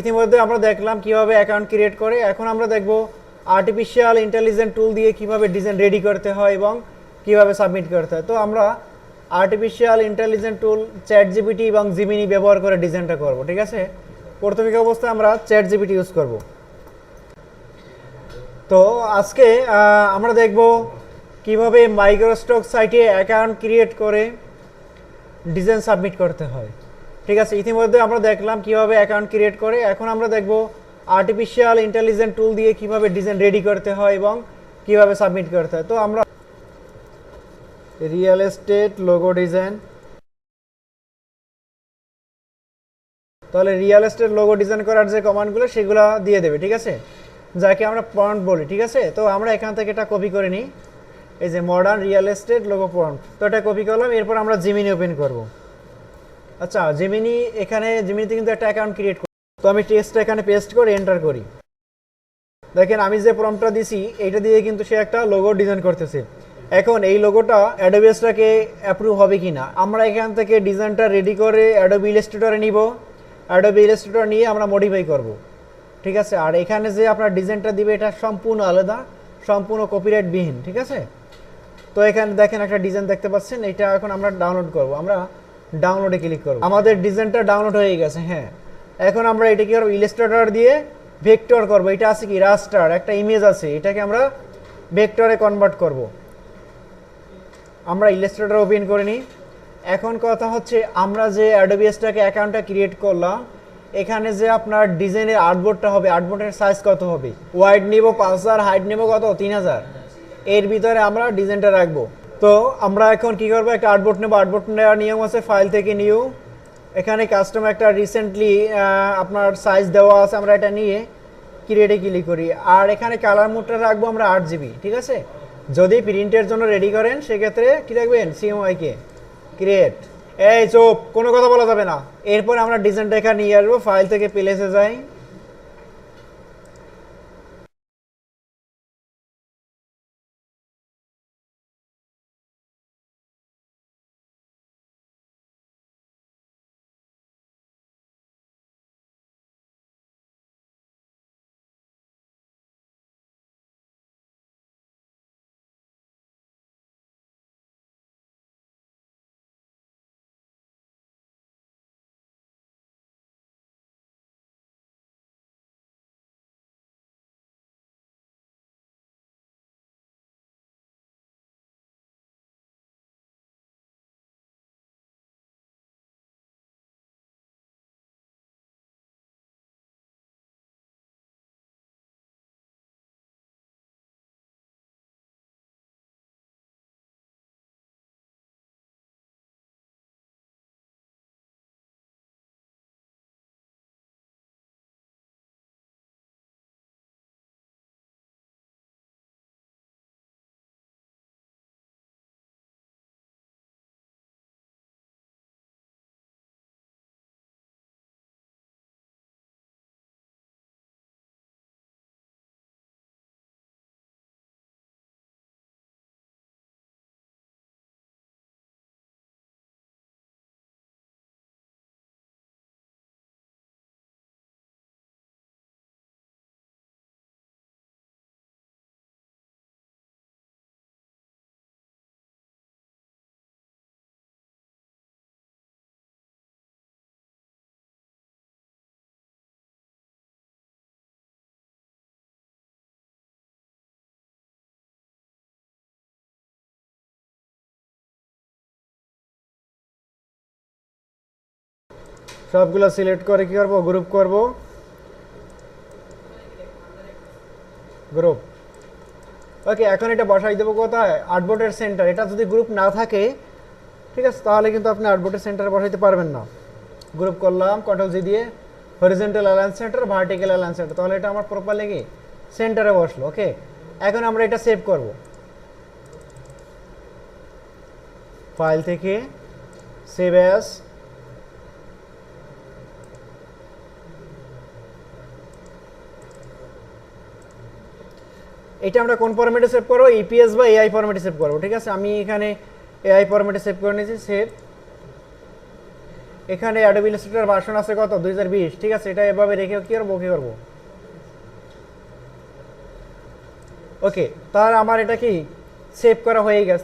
ইতিমধ্যে আমরা দেখলাম কিভাবে অ্যাকাউন্ট ক্রিয়েট করে। এখন আমরা দেখব আর্টিফিশিয়াল ইন্টেলিজেন্স টুল দিয়ে কিভাবে ডিজাইন রেডি করতে হয় এবং কিভাবে সাবমিট করতে হয়। তো আমরা আর্টিফিশিয়াল ইন্টেলিজেন্স টুল চ্যাটজিপিটি এবং জিমিনি ব্যবহার করে ডিজাইনটা করব। ঠিক আছে, প্রাথমিক অবস্থায় আমরা চ্যাটজিপিটি ইউজ করব। তো আজকে আমরা দেখব কিভাবে মাইক্রোস্টক সাইটে অ্যাকাউন্ট ক্রিয়েট করে ডিজাইন সাবমিট করতে হয়। ঠিক আছে, ইতিমধ্যে আমরা দেখলাম কিভাবে অ্যাকাউন্ট ক্রিয়েট করে। এখন আমরা দেখব আর্টিফিশিয়াল ইন্টেলিজেন্স টুল দিয়ে কিভাবে ডিজাইন রেডি করতে হয় এবং কিভাবে সাবমিট করতে হয়। তো আমরা রিয়েল এস্টেট লোগো ডিজাইন, তাহলে রিয়েল এস্টেট লোগো ডিজাইন করার যে কমান্ডগুলো সেগুলো দিয়ে দেবে। ঠিক আছে, যাকে আমরা প্রম্পট বলি। ঠিক আছে, তো আমরা এখান থেকে এটা কপি করে নিই, এই যে modern real estate logo prompt. তো এটা কপি করলাম, এরপর আমরা জিমিনি ওপেন করব। আচ্ছা, জিমিনি, এখানে জিমিনিতে কিন্তু একটা অ্যাকাউন্ট ক্রিয়েট করি। তো আমি টেক্সটটা এখানে পেস্ট করে এন্টার করি। দেখেন আমি যে প্রম্পটটা দিছি এইটা দিয়ে কিন্তু সে একটা লোগো ডিজাইন করতেছে। এখন এই লোগোটা অ্যাডোবিটাকে অ্যাপ্রুভ হবে কি না, আমরা এখান থেকে ডিজাইনটা রেডি করে অ্যাডোবি ইলাস্ট্রেটরে নিব। অ্যাডোবি ইলাস্ট্রেটর নিয়ে আমরা মডিফাই করব। ঠিক আছে, আর এখানে যে আপনার ডিজাইনটা দিবে এটা সম্পূর্ণ আলাদা, সম্পূর্ণ কপিরাইট বিহীন। ঠিক আছে, তো এখানে দেখেন একটা ডিজাইন দেখতে পাচ্ছেন, এটা এখন আমরা ডাউনলোড করব। আমরা ডাউনলোডে ক্লিক করব, আমাদের ডিজাইনটা ডাউনলোড হয়ে গেছে। হ্যাঁ, এখন আমরা এটা কি করব, ইলাস্ট্রেটর দিয়ে ভেক্টর করব। এটা আছে কি রাস্টার, একটা ইমেজ আছে, এটাকে আমরা ভেক্টরে কনভার্ট করব। আমরা ইলাস্ট্রেটর ওপেন করে নিই। এখন কথা হচ্ছে আমরা যে অ্যাডোবিটাকে অ্যাকাউন্টটা ক্রিয়েট করলাম, এখানে যে আপনার ডিজাইনের আর্টবোর্ডটা হবে, আর্টবোর্ডের সাইজ কত হবে, ওয়াইড নেব 5000, হাইট নেব কত 3000, এর ভিতরে আমরা ডিজাইনটা রাখবো। তো আমরা এখন কি করবো, একটা আর্টবোর্ড নেবো। আর্টবোর্ড নেওয়ার নিয়ম আছে ফাইল থেকে নিউ, এখানে কাস্টম একটা রিসেন্টলি আপনার সাইজ দেওয়া আছে, আমরা এটা নিয়ে ক্রিয়েটে ক্লিক করি। আর এখানে কালার মোডটা রাখবো আমরা 8GB। ঠিক আছে, যদি প্রিন্টের জন্য রেডি করেন সেক্ষেত্রে কি রাখবেন, সিএমওয়াইকে ক্রিয়েট। এই চোপ, কোনো কথা বলা যাবে না। এরপর আমরা ডিজাইনটা এখানে নিয়ে আসবো, ফাইল থেকে প্লেসে যাই। সবগুলো সিলেক্ট করে কি করবো, গ্রুপ করব, গ্রুপ। ওকে, এখন এটা বসাই দেবো কোথায়, আর্টবোর্ডের সেন্টার। এটা যদি গ্রুপ না থাকে, ঠিক আছে, তাহলে কিন্তু আপনি আর্টবোর্ডের সেন্টারে বসাইতে পারবেন না। গ্রুপ করলাম কন্ট্রোল জি দিয়ে, horizontal align centre, vertical align centre, তাহলে এটা আমার প্রপারলি কি সেন্টারে বসলো। ওকে, এখন আমরা এটা সেভ করব। ফাইল থেকে সেভ অ্যাজ, এটা আমরা কোন ফরম্যাটে সেভ করবো, ইপিএস বা এআই ফরম্যাটে সেভ করবো। ঠিক আছে, আমি এখানে এআই ফরম্যাটে সেভ করে নিয়েছি, সেভ। এখানে অ্যাডোবি ইলাস্ট্রেটর ভার্সন আছে কত 2020, ঠিক আছে। এটা এভাবে রেখে কি করবো ওকে করবো। ওকে, তাহলে আমার এটা কি সেভ করা হয়ে গেছে।